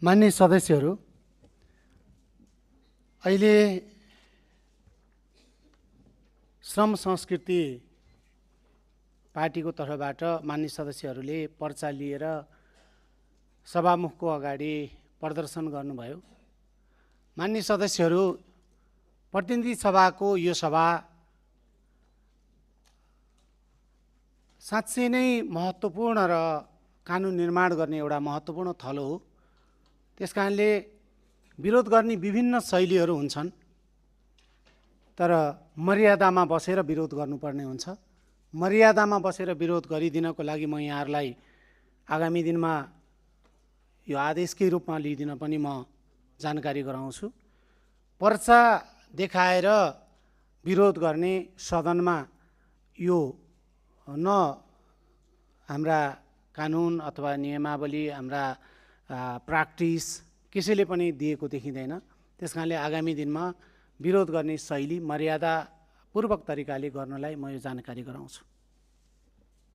मान्य सदस्यहरू, अहिले श्रम संस्कृति पार्टीको तर्फबाट मान्य सदस्यहरूले पर्चा लिएर सभामुखको अगाडि प्रदर्शन गर्नुभयो। मान्य सदस्यहरू, प्रतिनिधि सभाको यो सभा साँच्चै नै महत्त्वपूर्ण र कानुन निर्माण गर्ने एउटा महत्त्वपूर्ण थलो हो। त्यसकारणले विरोध गर्ने विभिन्न शैलीहरू हुन्छन्, तर मर्यादामा बसेर विरोध गर्नुपर्ने हुन्छ। मर्यादामा बसेर विरोध गरिदिनको लागि म यहाँहरूलाई आगामी दिनमा यो आदेशकै रूपमा लिइदिन पनि म जानकारी गराउँछु। पर्चा देखाएर विरोध गर्ने सदनमा यो न हाम्रा कानुन अथवा नियमावली, हाम्रा प्र्याक्टिस कसैले पनि दिएको देखिँदैन। त्यसकारणले आगामी दिनमा विरोध गर्ने शैली मर्यादापूर्वक तरिकाले गर्नलाई म यो जानकारी गराउँछु।